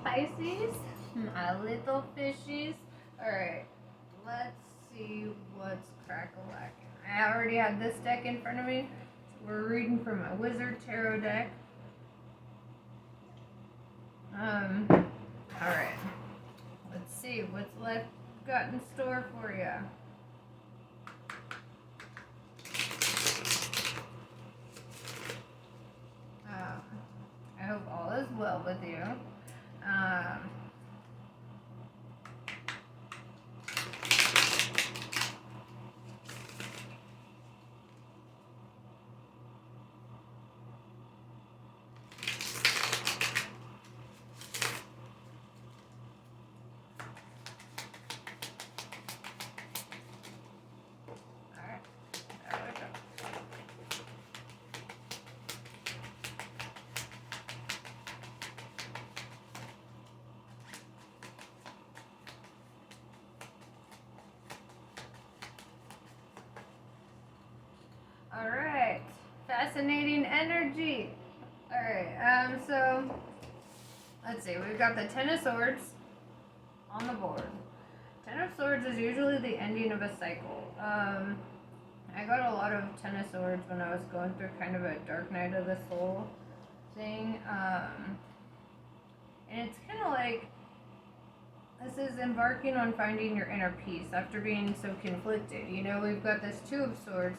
Pisces, my little fishies. Alright, let's see what's crack-a-lackin'. I already have this deck in front of me. So we're reading from my Wizard Tarot deck. Alright. Let's see what's life got in store for you. I hope all is well with you. Alright, fascinating energy. Alright, so let's see, we've got the Ten of Swords on the board. Ten of Swords is usually the ending of a cycle. I got a lot of Ten of Swords when I was going through kind of a dark night of the soul thing. And it's kind of like, this is embarking on finding your inner peace after being so conflicted. You know, we've got this Two of Swords.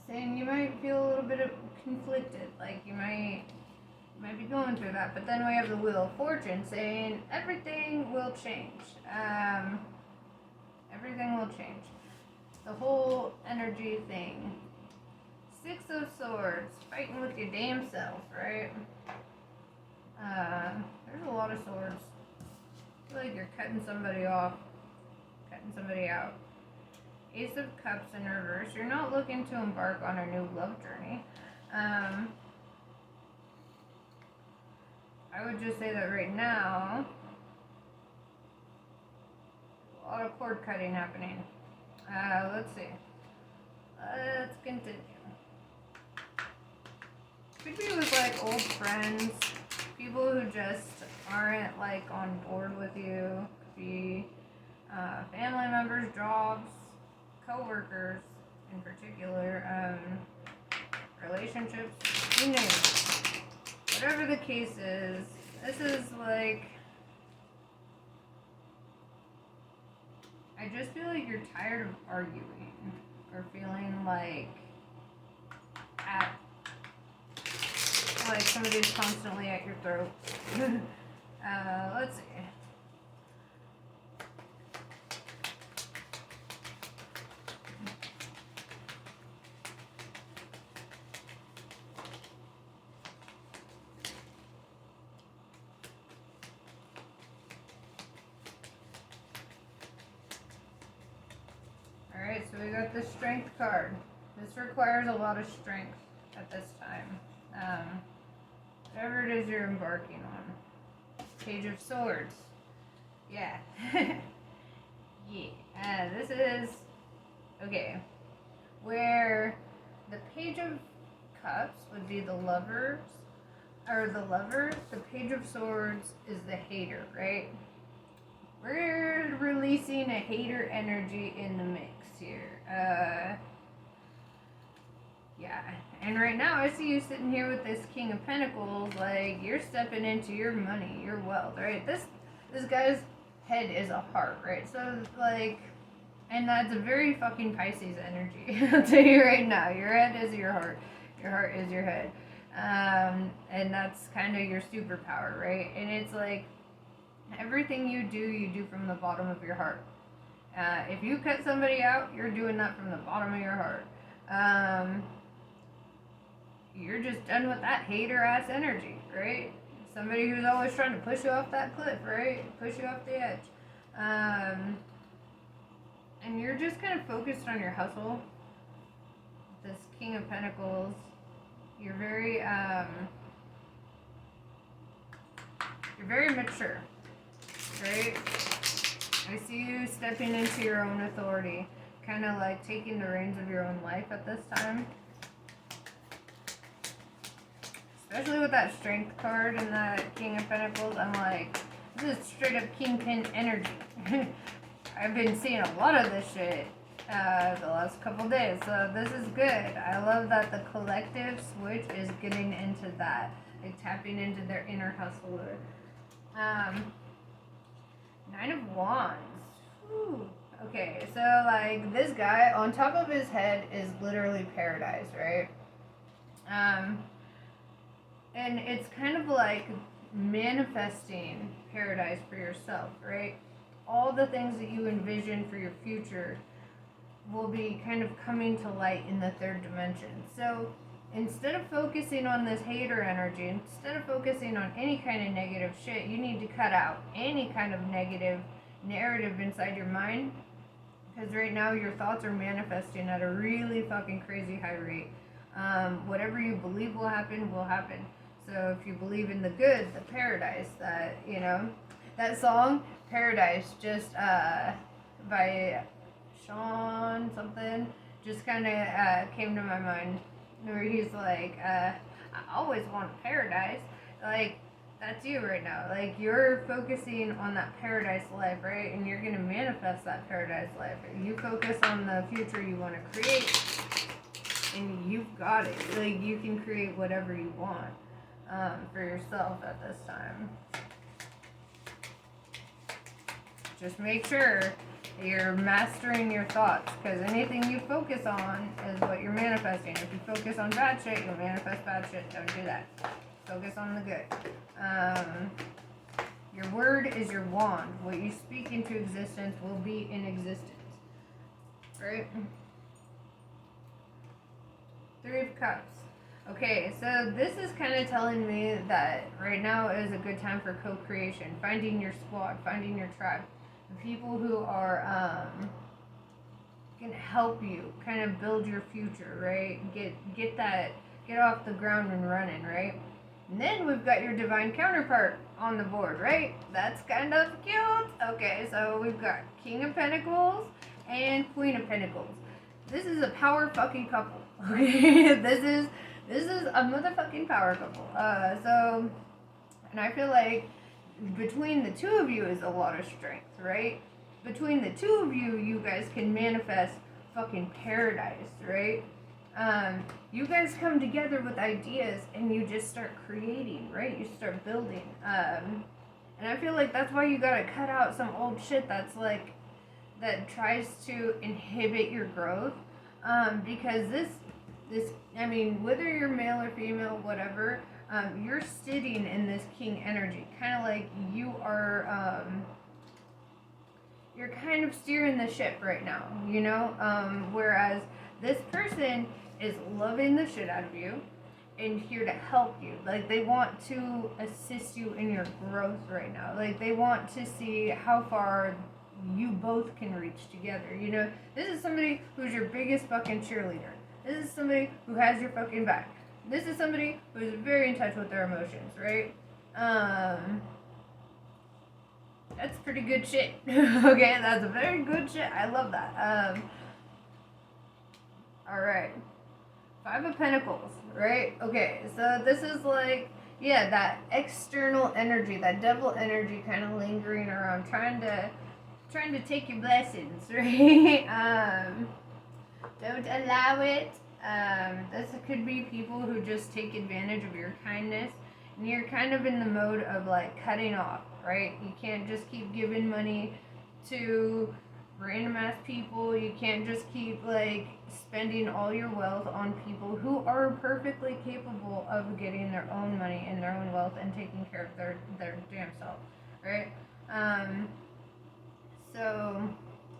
Saying you might feel a little bit of conflicted, like you might be going through that, but then we have the Wheel of Fortune saying everything will change. Everything will change. The whole energy thing. Six of Swords, fighting with your damn self, right? There's a lot of swords. I feel like you're cutting somebody off, cutting somebody out. Ace of Cups in reverse. You're not looking to embark on a new love journey. I would just say that right now, a lot of cord cutting happening. Let's see. Let's continue. Could be with like old friends, people who just aren't like on board with you. Could be family members, jobs, co-workers in particular, relationships, you name it. Whatever the case is, this is like, I just feel like you're tired of arguing or feeling like somebody's constantly at your throat. Let's see. Alright, so we got the Strength card. This requires a lot of strength at this time. Whatever it is you're embarking on. Page of Swords. Yeah. Yeah. This is, okay, where the Page of Cups would be the lovers, or the lover. The Page of Swords is the hater, right? We're releasing a hater energy in the mix here. Yeah, and right now I see you sitting here with this King of Pentacles, like you're stepping into your money, your wealth, right? This guy's head is a heart, right? So like, and that's a very fucking Pisces energy. I'll tell you right now, your head is your heart is your head, and that's kind of your superpower, right? And it's like everything you do from the bottom of your heart. If you cut somebody out, you're doing that from the bottom of your heart. You're just done with that hater-ass energy, right? Somebody who's always trying to push you off that cliff, right? Push you off the edge. And you're just kind of focused on your hustle. This King of Pentacles. You're very mature, right? I see you stepping into your own authority, kind of like taking the reins of your own life at this time. Especially with that Strength card and that King of Pentacles, I'm like, this is straight up Kingpin energy. I've been seeing a lot of this shit the last couple days, so this is good. I love that the collective switch is getting into that, like tapping into their inner hustler. 9 of Wands. Whew. Okay, so like this guy, on top of his head is literally paradise, right? And it's kind of like manifesting paradise for yourself, right? All the things that you envision for your future will be kind of coming to light in the third dimension. So instead of focusing on this hater energy, instead of focusing on any kind of negative shit, you need to cut out any kind of negative narrative inside your mind, because right now your thoughts are manifesting at a really fucking crazy high rate. Whatever you believe will happen, will happen. So if you believe in the good, the paradise, that, you know, that song, Paradise, just by Sean something, just kind of came to my mind, where he's like, I always want paradise. Like, that's you right now. Like, you're focusing on that paradise life, right? And you're going to manifest that paradise life. You focus on the future you want to create, and you've got it. Like, you can create whatever you want for yourself at this time. Just make sure you're mastering your thoughts, because anything you focus on is what you're manifesting. If you focus on bad shit, you'll manifest bad shit. Don't do that. Focus on the good. Your word is your wand. What you speak into existence will be in existence. Right? 3 of Cups. Okay, so this is kind of telling me that right now is a good time for co-creation. Finding your squad, finding your tribe. The people who are can help you kind of build your future, right? Get off the ground and running, right? And then we've got your divine counterpart on the board, right? That's kind of cute. Okay, so we've got King of Pentacles and Queen of Pentacles. This is a power fucking couple. Okay, this is a motherfucking power couple. And I feel like between the two of you is a lot of strength, right? Between the two of you, you guys can manifest fucking paradise, right? You guys come together with ideas and you just start creating, right? You start building. And I feel like that's why you gotta cut out some old shit that tries to inhibit your growth. Because this, I mean, whether you're male or female, whatever, you're sitting in this king energy, kind of like you are, you're kind of steering the ship right now, you know, whereas this person is loving the shit out of you and here to help you. Like, they want to assist you in your growth right now. Like, they want to see how far you both can reach together, you know. This is somebody who's your biggest fucking cheerleader. This is somebody who has your fucking back. This is somebody who is very in touch with their emotions, right? That's pretty good shit. Okay, that's a very good shit. I love that. Alright. 5 of Pentacles, right? Okay, so this is like, yeah, that external energy, that devil energy kind of lingering around, trying to take your blessings, right? Don't allow it. This could be people who just take advantage of your kindness, and you're kind of in the mode of like cutting off, right? You can't just keep giving money to random ass people. You can't just keep like spending all your wealth on people who are perfectly capable of getting their own money and their own wealth and taking care of their damn self, right? So,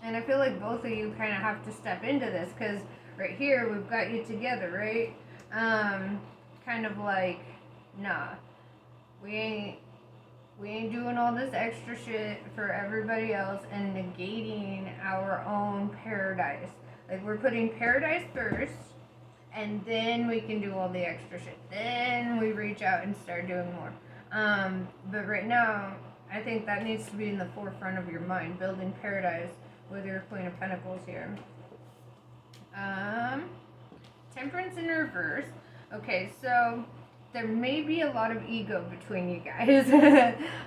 and I feel like both of you kind of have to step into this, because right here we've got you together, right? Kind of like, nah, we ain't doing all this extra shit for everybody else and negating our own paradise. Like, we're putting paradise first, and then we can do all the extra shit. Then we reach out and start doing more. But right now, I think that needs to be in the forefront of your mind, building paradise with your Queen of Pentacles here. Temperance in reverse. Okay, so there may be a lot of ego between you guys.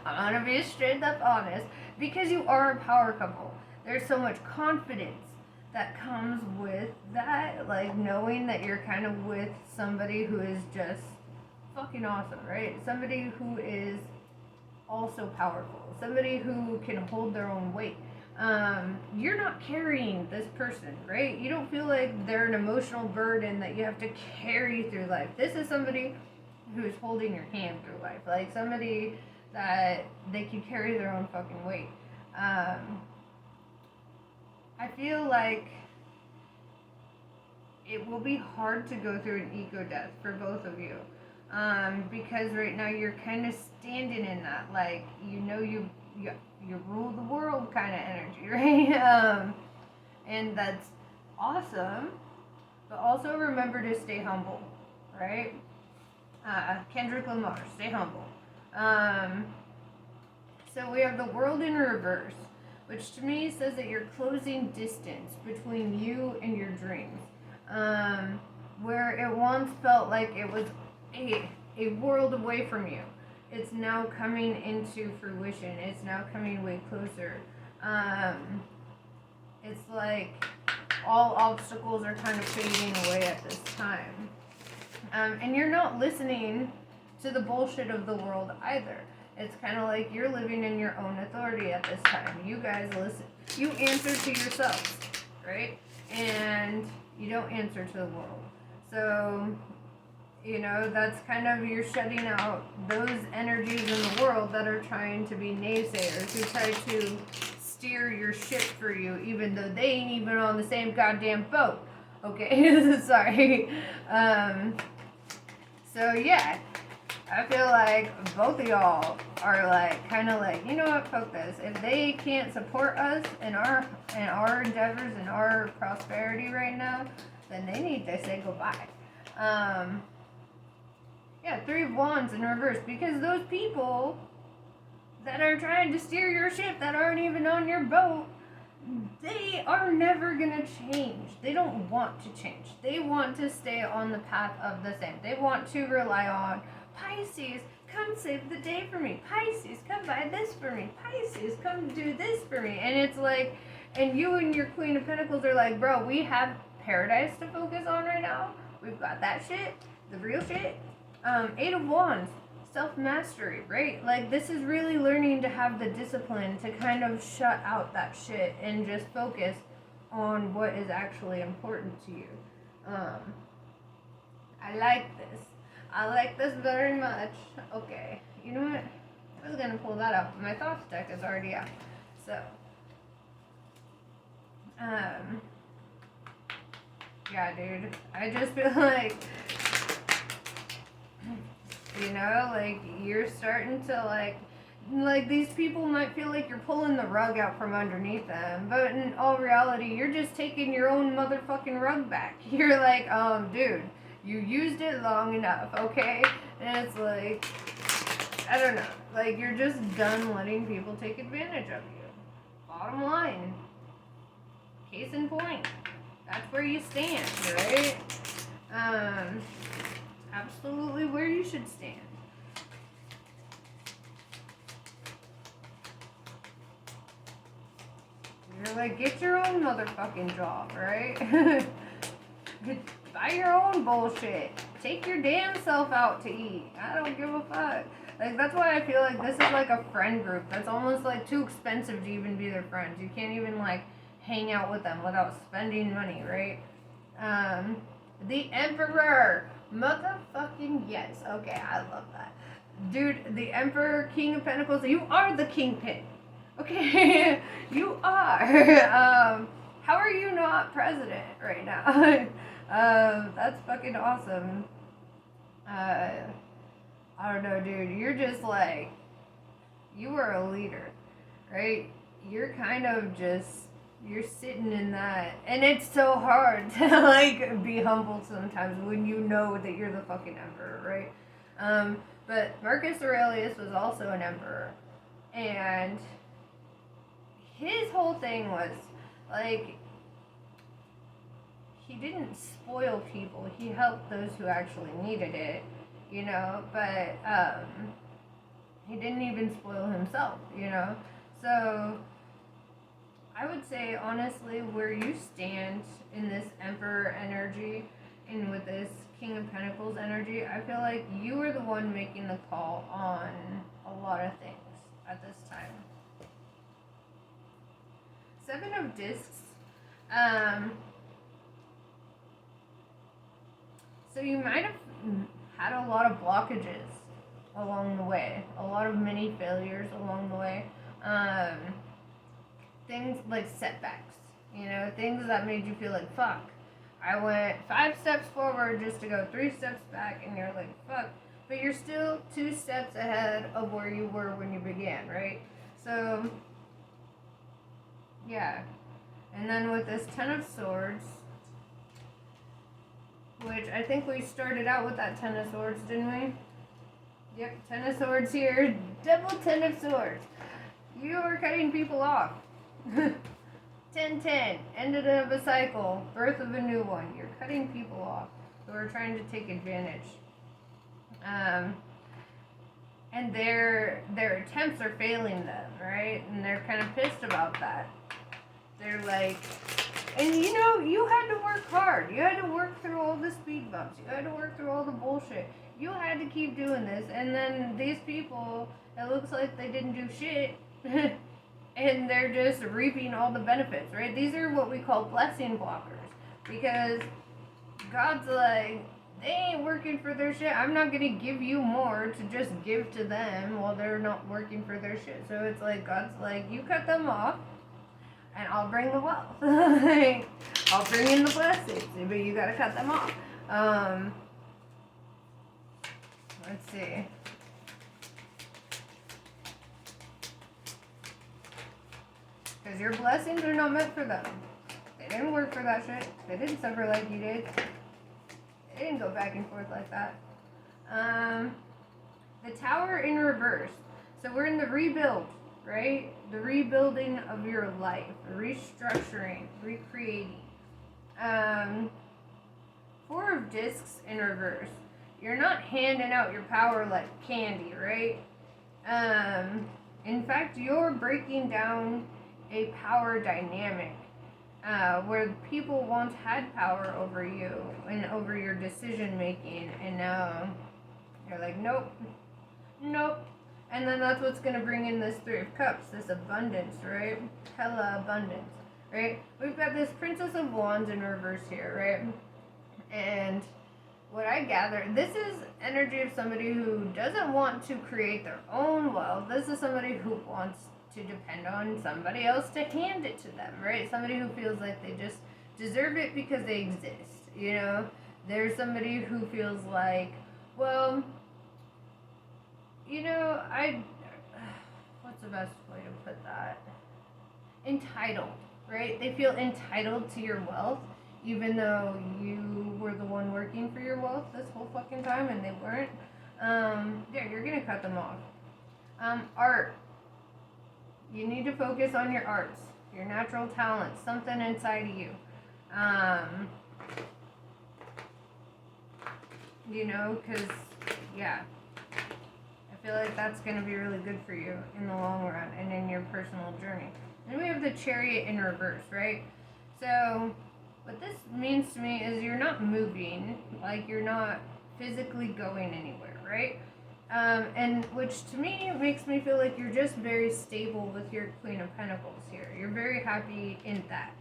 I'm gonna be straight up honest, because you are a power couple. There's so much confidence that comes with that, like knowing that you're kind of with somebody who is just fucking awesome, right? Somebody who is also powerful, somebody who can hold their own weight. You're not carrying this person, right? You don't feel like they're an emotional burden that you have to carry through life. This is somebody who's holding your hand through life, like somebody that they can carry their own fucking weight. I feel like it will be hard to go through an ego death for both of you. Because right now you're kind of standing in that, like, you know, you rule the world kind of energy, right? And that's awesome, but also remember to stay humble, right? Kendrick Lamar, stay humble. So we have the world in reverse, which to me says that you're closing distance between you and your dreams. Where it once felt like it was a world away from you, it's now coming into fruition. It's now coming way closer. It's like all obstacles are kind of fading away at this time. And you're not listening to the bullshit of the world either. It's kind of like you're living in your own authority at this time. You guys listen. You answer to yourselves, right? And you don't answer to the world. So, you know, that's kind of, you're shutting out those energies in the world that are trying to be naysayers, who try to steer your ship for you, even though they ain't even on the same goddamn boat. Okay, sorry. So yeah, I feel like both of y'all are like, kind of like, you know what, fuck this. If they can't support us in our endeavors and our prosperity right now, then they need to say goodbye. Yeah, 3 of Wands in reverse, because those people that are trying to steer your ship that aren't even on your boat, they are never gonna change. They don't want to change. They want to stay on the path of the same. They want to rely on Pisces, come save the day for me. Pisces, come buy this for me. Pisces, come do this for me. And it's like, and you and your Queen of Pentacles are like, bro, we have paradise to focus on right now. We've got that shit, the real shit. 8 of Wands, self-mastery, right? Like, this is really learning to have the discipline to kind of shut out that shit and just focus on what is actually important to you. I like this. I like this very much. Okay, you know what? I was gonna pull that out, but my thoughts deck is already out. So, yeah, dude. I just feel like, you know, like, you're starting to, like these people might feel like you're pulling the rug out from underneath them, but in all reality, you're just taking your own motherfucking rug back. You're like, dude, you used it long enough, okay? And it's like, I don't know, like, you're just done letting people take advantage of you. Bottom line, case in point, that's where you stand, right? Absolutely where you should stand. You're like, get your own motherfucking job, right? Buy your own bullshit. Take your damn self out to eat. I don't give a fuck. Like, that's why I feel like this is like a friend group that's almost like too expensive to even be their friends. You can't even like hang out with them without spending money, right? The Emperor. Motherfucking yes. Okay, I love that. Dude, the Emperor, King of Pentacles, you are the kingpin. Okay? You are. How are you not president right now? That's fucking awesome. I don't know, dude. You're just like, you are a leader, right? You're kind of just, you're sitting in that, and it's so hard to like be humble sometimes when you know that you're the fucking emperor, right? But Marcus Aurelius was also an emperor, and his whole thing was like, he didn't spoil people. He helped those who actually needed it, you know, but he didn't even spoil himself, you know. So I would say, honestly, where you stand in this Emperor energy and with this King of Pentacles energy, I feel like you are the one making the call on a lot of things at this time. Seven of Discs. So you might have had a lot of blockages along the way, a lot of mini failures along the way. Things like setbacks, you know, things that made you feel like, fuck, I went 5 steps forward just to go 3 steps back, and you're like, fuck, but you're still 2 steps ahead of where you were when you began, right? So, yeah. And then with this Ten of Swords, which I think we started out with that Ten of Swords, didn't we? Yep, Ten of Swords here, double Ten of Swords. You are cutting people off. 10-10, ended of a cycle, birth of a new one. You're cutting people off who are trying to take advantage. And their attempts are failing them, right? And they're kind of pissed about that. They're like, and you know, you had to work hard. You had to work through all the speed bumps. You had to work through all the bullshit. You had to keep doing this. And then these people, it looks like they didn't do shit. And they're just reaping all the benefits, right? These are what we call blessing blockers. Because God's like, they ain't working for their shit. I'm not going to give you more to just give to them while they're not working for their shit. So it's like, God's like, you cut them off, and I'll bring the wealth. Like, I'll bring in the blessings, but you got to cut them off. Let's see. Because your blessings are not meant for them. They didn't work for that shit. They didn't suffer like you did. They didn't go back and forth like that. The Tower in reverse. So we're in the rebuild, right? The rebuilding of your life. Restructuring. Recreating. Four of Discs in reverse. You're not handing out your power like candy, right? In fact, you're breaking down a power dynamic where people once had power over you and over your decision making, and now you're like, nope, nope. And then that's what's going to bring in this Three of Cups, this abundance, right? Hella abundance, right? We've got this Princess of Wands in reverse here, right? And what I gather, this is energy of somebody who doesn't want to create their own wealth. This is somebody who wants to depend on somebody else to hand it to them, right? Somebody who feels like they just deserve it because they exist, you know? There's somebody who feels like, well, you know, what's the best way to put that? Entitled, right? They feel entitled to your wealth, even though you were the one working for your wealth this whole fucking time and they weren't. Yeah, you're gonna cut them off. Art. You need to focus on your arts, your natural talents, something inside of you. You know, because, yeah, I feel like that's going to be really good for you in the long run and in your personal journey. And we have the Chariot in reverse, right? So what this means to me is you're not moving, like you're not physically going anywhere, right? And which to me makes me feel like you're just very stable with your Queen of Pentacles here. You're very happy in that.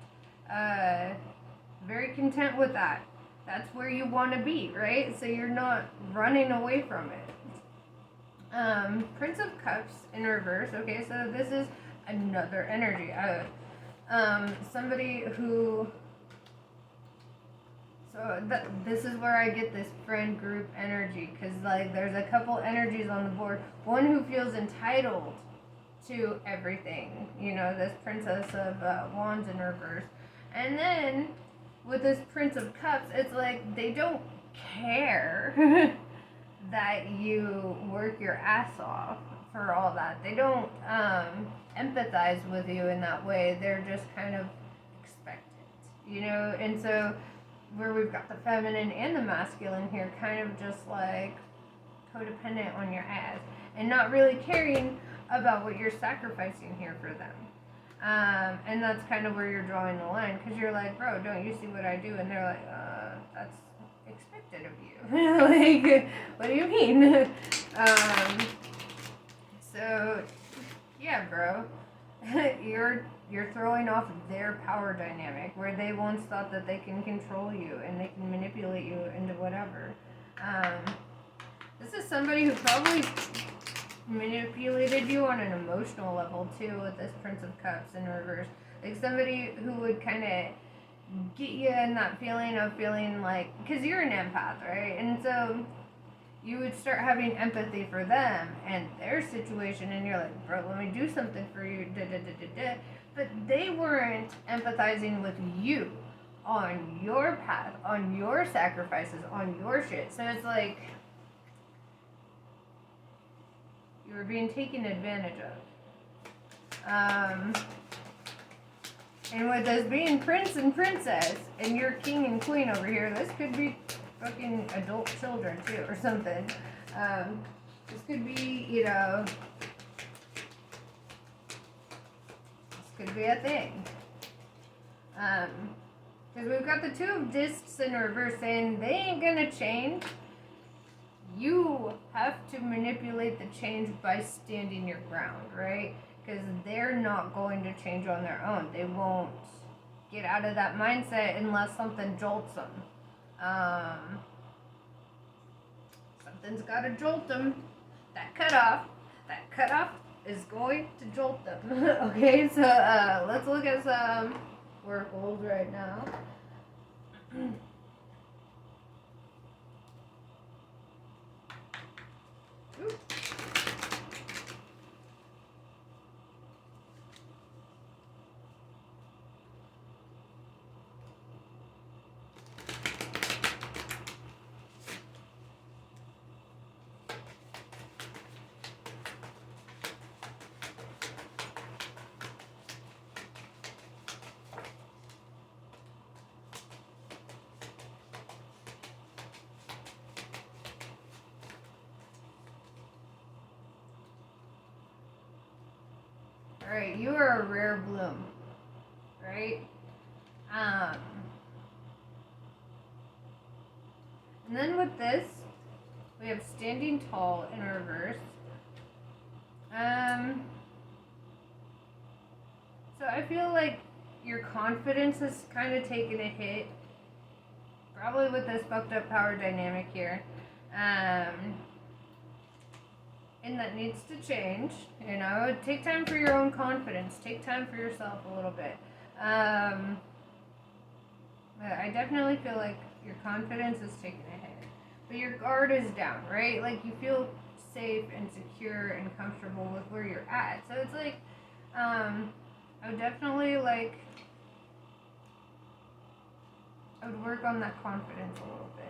Very content with that. That's where you want to be, right? So you're not running away from it. Prince of Cups in reverse. Okay, so this is another energy. Somebody who... So this is where I get this friend group energy, because like there's a couple energies on the board. One who feels entitled to everything, you know, this Princess of Wands in reverse. And then with this Prince of Cups, it's like they don't care that you work your ass off for all that. They don't empathize with you in that way. They're just kind of expectant, you know. And so where we've got the feminine and the masculine here, kind of just like, codependent on your ass and not really caring about what you're sacrificing here for them. And that's kind of where you're drawing the line, because you're like, bro, don't you see what I do? And they're like, that's expected of you. Like, what do you mean? So, yeah, bro, you're throwing off their power dynamic, where they once thought that they can control you and they can manipulate you into whatever. This is somebody who probably manipulated you on an emotional level too, with this Prince of Cups in reverse. Like somebody who would kind of get you in that feeling of feeling like, because you're an empath, right? And so you would start having empathy for them and their situation, and you're like, bro, let me do something for you, but they weren't empathizing with you on your path, on your sacrifices, on your shit. So it's like you were being taken advantage of. And with us being prince and princess, and you're king and queen over here, this could be fucking adult children too, or something. This could be, you know, this could be a thing. Because we've got the Two of Discs in reverse saying they ain't gonna change. You have to manipulate the change by standing your ground, right? Because they're not going to change on their own. They won't get out of that mindset unless something jolts them. Something's got to jolt them. That cutoff is going to jolt them. Okay, so let's look at some oracles right now. Alright, you are a rare bloom, right? And then with this, we have standing tall in reverse. So I feel like your confidence has kind of taken a hit, probably with this fucked up power dynamic here. And that needs to change, you know. Take time for your own confidence. Take time for yourself a little bit. I definitely feel like your confidence is taking a hit. But your guard is down, right? Like, you feel safe and secure and comfortable with where you're at. So it's like, I would definitely, like, I would work on that confidence a little bit.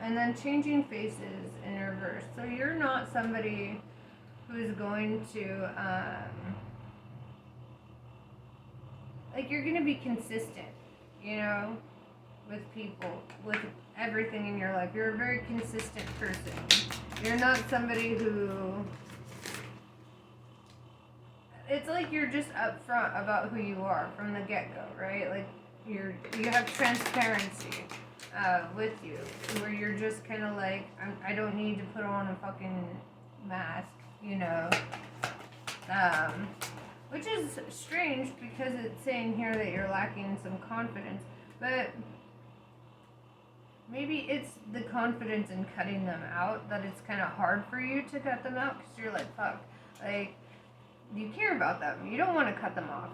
And then changing faces in reverse. So you're not somebody who's going to, like, you're going to be consistent, you know, with people, with everything in your life. You're a very consistent person. You're not somebody who, it's like you're just upfront about who you are from the get-go, right? Like, you have transparency with you, where you're just kind of like, I don't need to put on a fucking mask, you know, which is strange because it's saying here that you're lacking some confidence, but maybe it's the confidence in cutting them out that it's kind of hard for you to cut them out, because you're like, fuck, like, you care about them, you don't want to cut them off.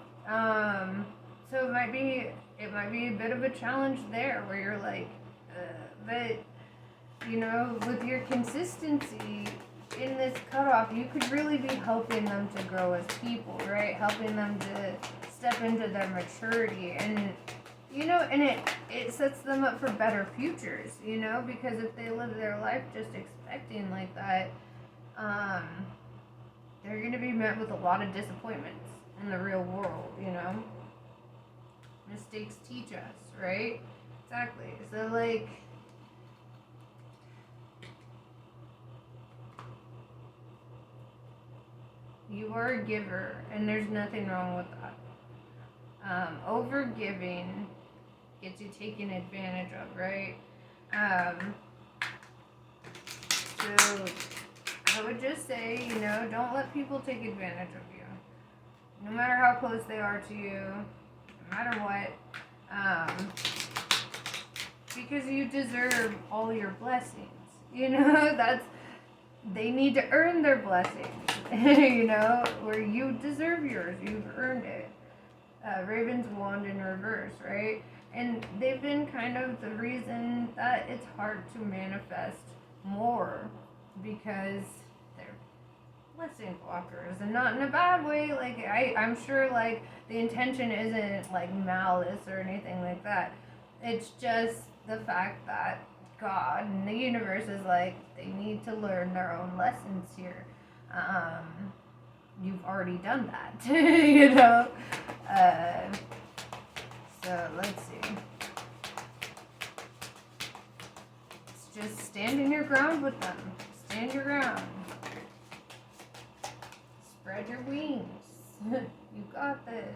So it might be a bit of a challenge there, where you're like, but, you know, with your consistency in this cutoff, you could really be helping them to grow as people, right? Helping them to step into their maturity, and, you know, and it sets them up for better futures, you know, because if they live their life just expecting like that, they're going to be met with a lot of disappointments in the real world, you know? Mistakes teach us, right? Exactly. So, like, You are a giver, and there's nothing wrong with that. Over giving gets you taken advantage of, right? So I would just say, you know, don't let people take advantage of you. No matter how close they are to you, no matter what. Because you deserve all your blessings. You know, they need to earn their blessings. You know, where you deserve yours. You've earned it. Raven's wand in reverse, right? And they've been kind of the reason that it's hard to manifest more, because they're blessing blockers, and not in a bad way. Like I'm sure like the intention isn't like malice or anything like that. It's just the fact that God and the universe is like, they need to learn their own lessons here. You've already done that. You know. So let's see. Just stand your ground with them. Stand your ground. Spread your wings. You got this.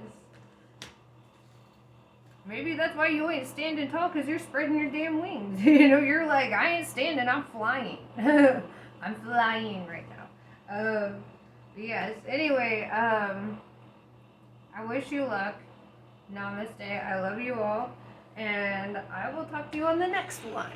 Maybe that's why you ain't standing tall, because you're spreading your damn wings. You know, you're like, I ain't standing, I'm flying. I'm flying right now. But yes, anyway, I wish you luck. Namaste. I love you all. And I will talk to you on the next one.